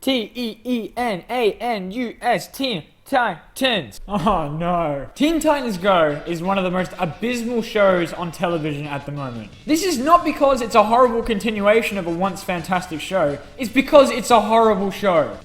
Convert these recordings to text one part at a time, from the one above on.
T-E-E-N-A-N-U-S, Teen Titans. Oh no. Teen Titans Go is one of the most abysmal shows on television at the moment. This is not because it's a horrible continuation of a once fantastic show, it's because it's a horrible show.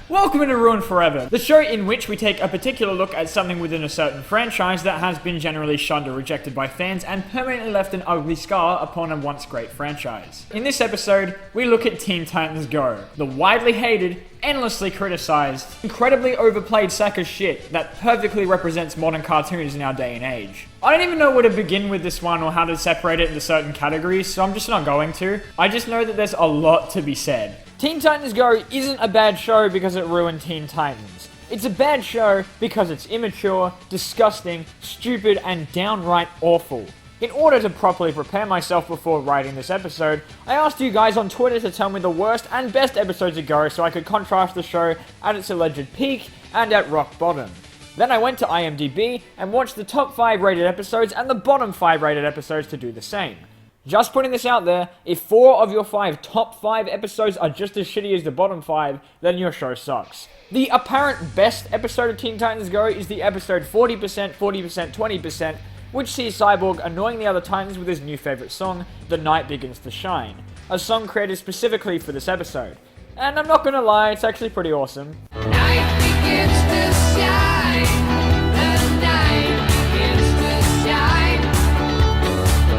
Welcome to Ruined Forever, the show in which we take a particular look at something within a certain franchise that has been generally shunned or rejected by fans and permanently left an ugly scar upon a once great franchise. In this episode, we look at Teen Titans Go, the widely hated, endlessly criticized, incredibly overplayed sack of shit that perfectly represents modern cartoons in our day and age. I don't even know where to begin with this one or how to separate it into certain categories, so I'm just not going to. I just know that there's a lot to be said. Teen Titans Go isn't a bad show because it ruined Teen Titans. It's a bad show because it's immature, disgusting, stupid, and downright awful. In order to properly prepare myself before writing this episode, I asked you guys on Twitter to tell me the worst and best episodes of Go so I could contrast the show at its alleged peak and at rock bottom. Then I went to IMDb and watched the top 5 rated episodes and the bottom 5 rated episodes to do the same. Just putting this out there, if 4 of your 5 top 5 episodes are just as shitty as the bottom 5, then your show sucks. The apparent best episode of Teen Titans Go is the episode 40%, 40%, 20%, which sees Cyborg annoying the other Titans with his new favorite song, The Night Begins to Shine, a song created specifically for this episode. And I'm not gonna lie, it's actually pretty awesome. Night begins to shine, the night begins to shine.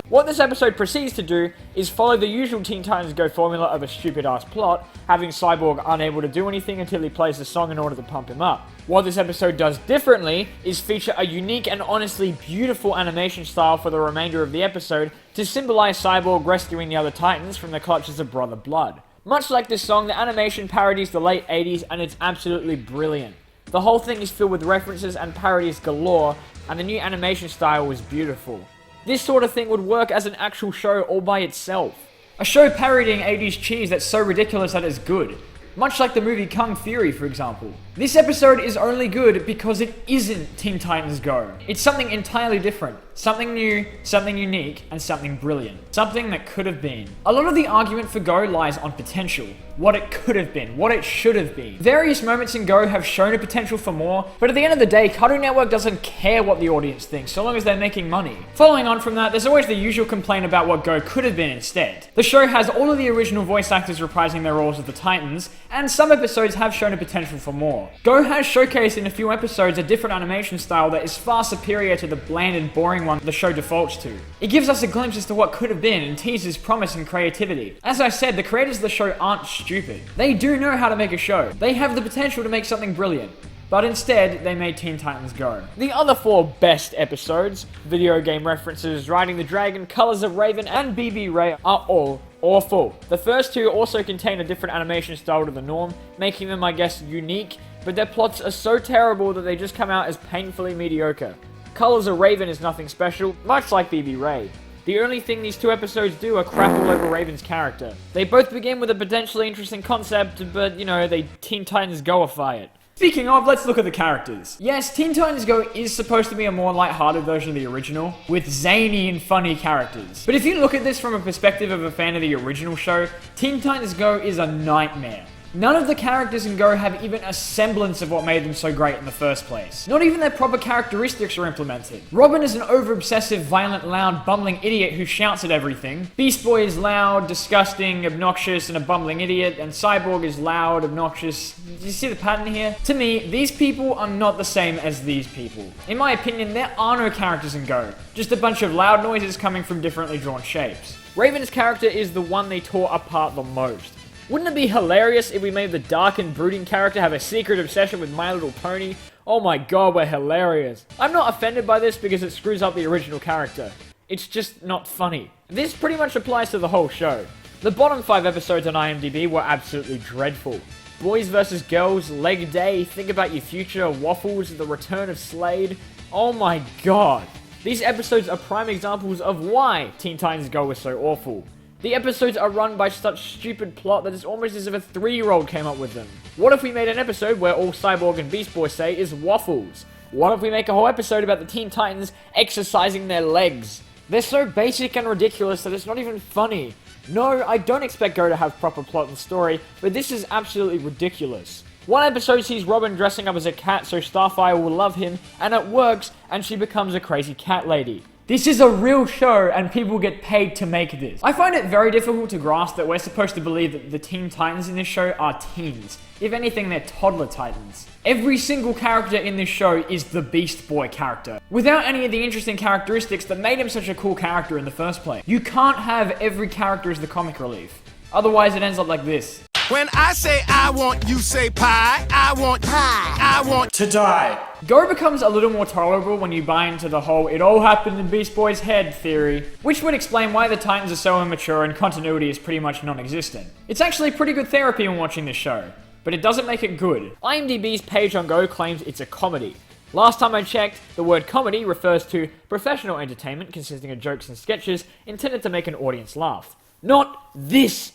What this episode proceeds to do is follow the usual Teen Titans Go formula of a stupid-ass plot, having Cyborg unable to do anything until he plays the song in order to pump him up. What this episode does differently is feature a unique and honestly beautiful animation style for the remainder of the episode to symbolize Cyborg rescuing the other Titans from the clutches of Brother Blood. Much like this song, the animation parodies the late 80s and it's absolutely brilliant. The whole thing is filled with references and parodies galore, and the new animation style was beautiful. This sort of thing would work as an actual show all by itself. A show parodying 80s cheese that's so ridiculous that it's good. Much like the movie Kung Fury, for example. This episode is only good because it isn't Teen Titans Go. It's something entirely different. Something new, something unique, and something brilliant. Something that could have been. A lot of the argument for Go lies on potential. What it could have been, what it should have been. Various moments in Go have shown a potential for more, but at the end of the day, Cartoon Network doesn't care what the audience thinks, so long as they're making money. Following on from that, there's always the usual complaint about what Go could have been instead. The show has all of the original voice actors reprising their roles as the Titans, and some episodes have shown a potential for more. Go has showcased in a few episodes a different animation style that is far superior to the bland and boring one the show defaults to. It gives us a glimpse as to what could have been and teases promise and creativity. As I said, the creators of the show aren't stupid. They do know how to make a show. They have the potential to make something brilliant. But instead, they made Teen Titans Go. The other 4 best episodes, video game references, Riding the Dragon, Colors of Raven, and BB Ray, are all awful. The first 2 also contain a different animation style to the norm, making them, I guess, unique, but their plots are so terrible that they just come out as painfully mediocre. Colors of Raven is nothing special, much like BB Ray. The only thing these 2 episodes do are crap all over Raven's character. They both begin with a potentially interesting concept, but, you know, they Teen Titans Go-ify it. Speaking of, let's look at the characters. Yes, Teen Titans Go is supposed to be a more light-hearted version of the original, with zany and funny characters. But if you look at this from a perspective of a fan of the original show, Teen Titans Go is a nightmare. None of the characters in Go have even a semblance of what made them so great in the first place. Not even their proper characteristics are implemented. Robin is an over-obsessive, violent, loud, bumbling idiot who shouts at everything. Beast Boy is loud, disgusting, obnoxious, and a bumbling idiot, and Cyborg is loud, obnoxious. Do you see the pattern here? To me, these people are not the same as these people. In my opinion, there are no characters in Go, just a bunch of loud noises coming from differently drawn shapes. Raven's character is the one they tore apart the most. Wouldn't it be hilarious if we made the dark and brooding character have a secret obsession with My Little Pony? Oh my god, we're hilarious. I'm not offended by this because it screws up the original character. It's just not funny. This pretty much applies to the whole show. The bottom 5 episodes on IMDb were absolutely dreadful. Boys vs. Girls, Leg Day, Think About Your Future, Waffles, The Return of Slade. Oh my god. These episodes are prime examples of why Teen Titans Go was so awful. The episodes are run by such stupid plot that it's almost as if a 3-year-old came up with them. What if we made an episode where all Cyborg and Beast Boy say is waffles? What if we make a whole episode about the Teen Titans exercising their legs? They're so basic and ridiculous that it's not even funny. No, I don't expect Go to have proper plot and story, but this is absolutely ridiculous. One episode sees Robin dressing up as a cat so Starfire will love him, and it works, and she becomes a crazy cat lady. This is a real show, and people get paid to make this. I find it very difficult to grasp that we're supposed to believe that the Teen Titans in this show are teens. If anything, they're toddler titans. Every single character in this show is the Beast Boy character, without any of the interesting characteristics that made him such a cool character in the first place. You can't have every character as the comic relief. Otherwise, it ends up like this. When I say I want, you say pie. I want pie. I want To die. Go becomes a little more tolerable when you buy into the whole "it all happened in Beast Boy's head" theory, which would explain why the Titans are so immature and continuity is pretty much non-existent. It's actually pretty good therapy when watching this show, but it doesn't make it good. IMDb's page on Go claims it's a comedy. Last time I checked, the word comedy refers to professional entertainment consisting of jokes and sketches intended to make an audience laugh. Not this!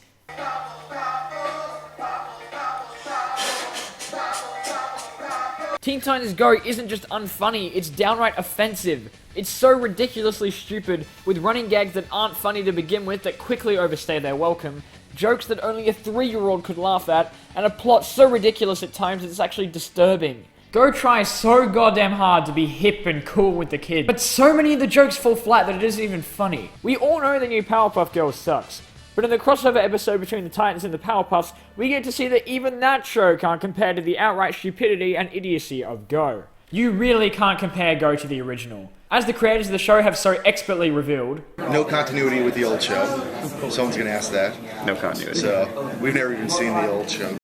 Teen Titans Go isn't just unfunny, it's downright offensive. It's so ridiculously stupid, with running gags that aren't funny to begin with that quickly overstay their welcome, jokes that only a 3-year-old could laugh at, and a plot so ridiculous at times that it's actually disturbing. Go tries so goddamn hard to be hip and cool with the kids, but so many of the jokes fall flat that it isn't even funny. We all know the new Powerpuff Girls sucks. But in the crossover episode between the Titans and the Powerpuffs, we get to see that even that show can't compare to the outright stupidity and idiocy of Go. You really can't compare Go to the original. As the creators of the show have so expertly revealed, no continuity with the old show. Someone's gonna ask that. No continuity. So, we've never even seen the old show.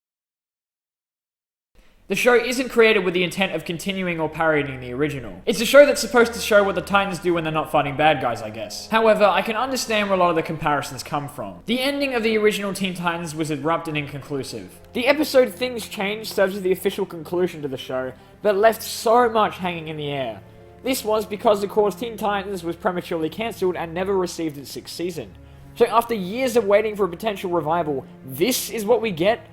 the show isn't created with the intent of continuing or parodying the original. It's a show that's supposed to show what the Titans do when they're not fighting bad guys, I guess. However, I can understand where a lot of the comparisons come from. The ending of the original Teen Titans was abrupt and inconclusive. The episode Things Change serves as the official conclusion to the show, but left so much hanging in the air. This was because the course Teen Titans was prematurely cancelled and never received its 6th season. So after years of waiting for a potential revival, this is what we get?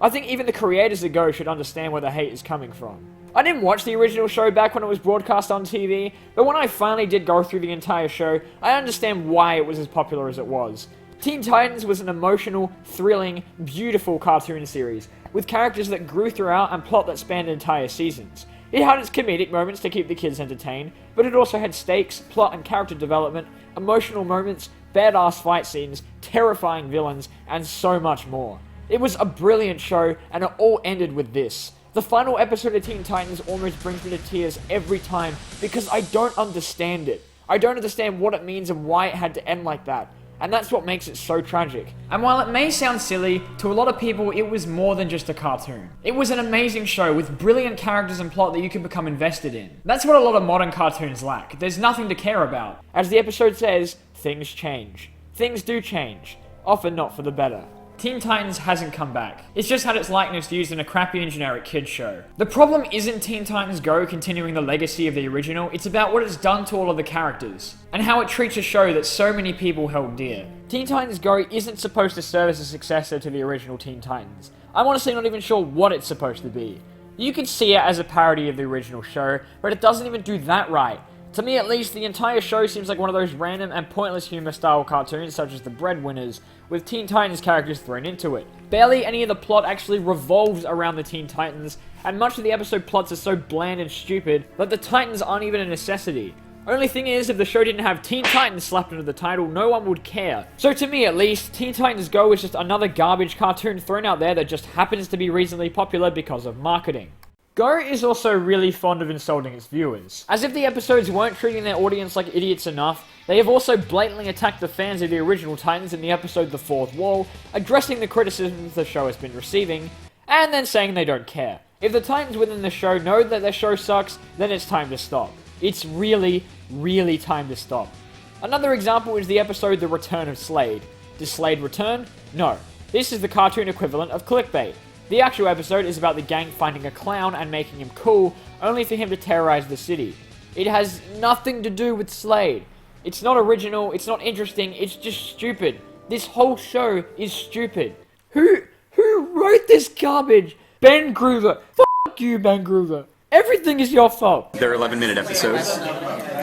I think even the creators of Go should understand where the hate is coming from. I didn't watch the original show back when it was broadcast on TV, but when I finally did go through the entire show, I understand why it was as popular as it was. Teen Titans was an emotional, thrilling, beautiful cartoon series, with characters that grew throughout and plot that spanned entire seasons. It had its comedic moments to keep the kids entertained, but it also had stakes, plot and character development, emotional moments, badass fight scenes, terrifying villains, and so much more. It was a brilliant show, and it all ended with this. The final episode of Teen Titans almost brings me to tears every time, because I don't understand it. I don't understand what it means and why it had to end like that. And that's what makes it so tragic. And while it may sound silly, to a lot of people it was more than just a cartoon. It was an amazing show with brilliant characters and plot that you could become invested in. That's what a lot of modern cartoons lack. There's nothing to care about. As the episode says, things change. Things do change. Often not for the better. Teen Titans hasn't come back. It's just had its likeness used in a crappy and generic kids show. The problem isn't Teen Titans Go continuing the legacy of the original, it's about what it's done to all of the characters, and how it treats a show that so many people held dear. Teen Titans Go isn't supposed to serve as a successor to the original Teen Titans. I'm honestly not even sure what it's supposed to be. You could see it as a parody of the original show, but it doesn't even do that right. To me at least, the entire show seems like one of those random and pointless humor style cartoons such as The Breadwinners, with Teen Titans characters thrown into it. Barely any of the plot actually revolves around the Teen Titans, and much of the episode plots are so bland and stupid that the Titans aren't even a necessity. Only thing is, if the show didn't have Teen Titans slapped into the title, no one would care. So to me at least, Teen Titans Go is just another garbage cartoon thrown out there that just happens to be reasonably popular because of marketing. Go is also really fond of insulting its viewers. As if the episodes weren't treating their audience like idiots enough, they have also blatantly attacked the fans of the original Titans in the episode The Fourth Wall, addressing the criticisms the show has been receiving, and then saying they don't care. If the Titans within the show know that their show sucks, then it's time to stop. It's really, really time to stop. Another example is the episode The Return of Slade. Does Slade return? No. This is the cartoon equivalent of clickbait. The actual episode is about the gang finding a clown and making him cool, only for him to terrorize the city. It has nothing to do with Slade. It's not original, it's not interesting, it's just stupid. This whole show is stupid. Who wrote this garbage? Ben Groover. F*** you, Ben Groover. Everything is your fault. They're 11-minute episodes,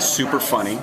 super funny,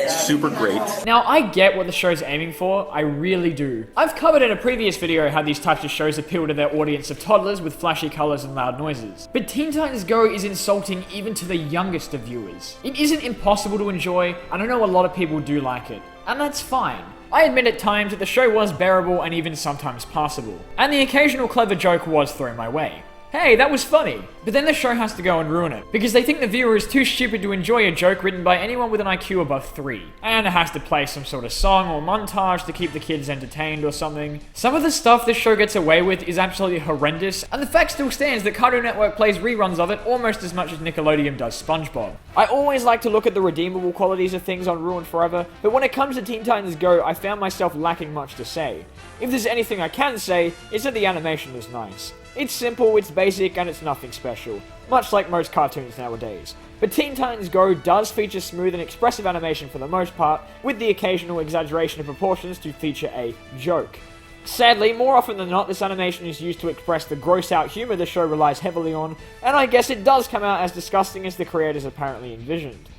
super great. Now, I get what the show's aiming for, I really do. I've covered in a previous video how these types of shows appeal to their audience of toddlers with flashy colours and loud noises. But Teen Titans Go is insulting even to the youngest of viewers. It isn't impossible to enjoy, and I know a lot of people do like it, and that's fine. I admit at times that the show was bearable and even sometimes passable, and the occasional clever joke was thrown my way. Hey, that was funny! But then the show has to go and ruin it, because they think the viewer is too stupid to enjoy a joke written by anyone with an IQ above 3. And it has to play some sort of song or montage to keep the kids entertained or something. Some of the stuff this show gets away with is absolutely horrendous, and the fact still stands that Cartoon Network plays reruns of it almost as much as Nickelodeon does SpongeBob. I always like to look at the redeemable qualities of things on Ruined Forever, but when it comes to Teen Titans Go, I found myself lacking much to say. If there's anything I can say, it's that the animation is nice. It's simple, it's basic, and it's nothing special, much like most cartoons nowadays. But Teen Titans Go does feature smooth and expressive animation for the most part, with the occasional exaggeration of proportions to feature a joke. Sadly, more often than not, this animation is used to express the gross-out humor the show relies heavily on, and I guess it does come out as disgusting as the creators apparently envisioned.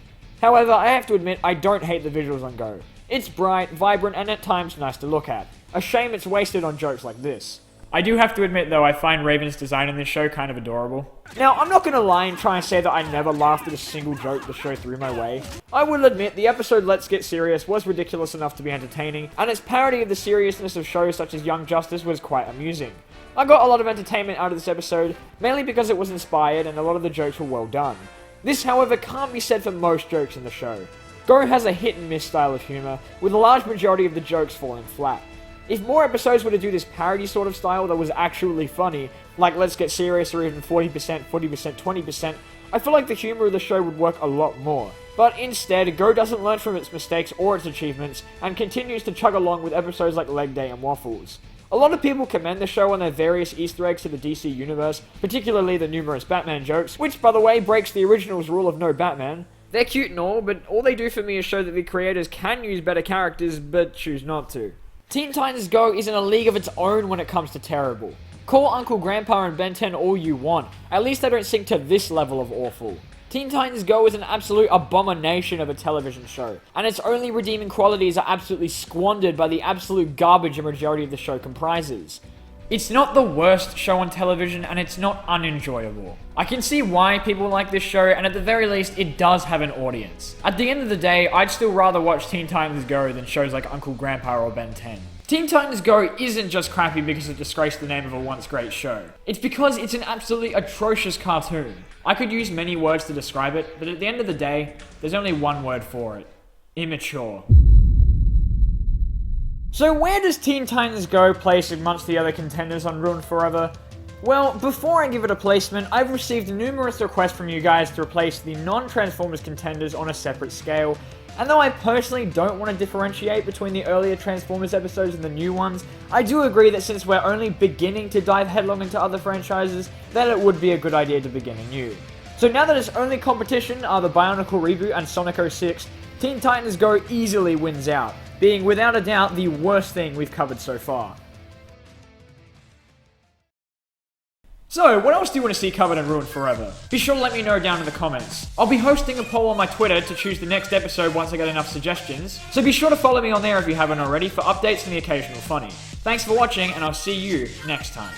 However, I have to admit, I don't hate the visuals on Go. It's bright, vibrant, and at times nice to look at. A shame it's wasted on jokes like this. I do have to admit though, I find Raven's design in this show kind of adorable. Now, I'm not gonna lie and try and say that I never laughed at a single joke the show threw my way. I will admit, the episode Let's Get Serious was ridiculous enough to be entertaining, and its parody of the seriousness of shows such as Young Justice was quite amusing. I got a lot of entertainment out of this episode, mainly because it was inspired and a lot of the jokes were well done. This, however, can't be said for most jokes in the show. Go has a hit and miss style of humor, with a large majority of the jokes falling flat. If more episodes were to do this parody sort of style that was actually funny, like Let's Get Serious or even 40%, 20%, I feel like the humor of the show would work a lot more. But instead, Go doesn't learn from its mistakes or its achievements, and continues to chug along with episodes like Leg Day and Waffles. A lot of people commend the show on their various Easter eggs to the DC universe, particularly the numerous Batman jokes, which by the way breaks the original's rule of no Batman. They're cute and all, but all they do for me is show that the creators can use better characters, but choose not to. Teen Titans Go is in a league of its own when it comes to terrible. Call Uncle Grandpa and Ben 10 all you want, at least they don't sink to this level of awful. Teen Titans Go is an absolute abomination of a television show, and its only redeeming qualities are absolutely squandered by the absolute garbage a majority of the show comprises. It's not the worst show on television, and it's not unenjoyable. I can see why people like this show, and at the very least, it does have an audience. At the end of the day, I'd still rather watch Teen Titans Go than shows like Uncle Grandpa or Ben 10. Teen Titans Go isn't just crappy because it disgraced the name of a once great show. It's because it's an absolutely atrocious cartoon. I could use many words to describe it, but at the end of the day, there's only one word for it. Immature. So where does Teen Titans Go place amongst the other contenders on Ruined Forever? Well, before I give it a placement, I've received numerous requests from you guys to replace the non-Transformers contenders on a separate scale, and though I personally don't want to differentiate between the earlier Transformers episodes and the new ones, I do agree that since we're only beginning to dive headlong into other franchises, that it would be a good idea to begin anew. So now that its only competition are the Bionicle reboot and Sonic 06, Teen Titans Go easily wins out, being without a doubt the worst thing we've covered so far. So, what else do you want to see covered in Ruined Forever? Be sure to let me know down in the comments. I'll be hosting a poll on my Twitter to choose the next episode once I get enough suggestions, so be sure to follow me on there if you haven't already for updates and the occasional funny. Thanks for watching, and I'll see you next time.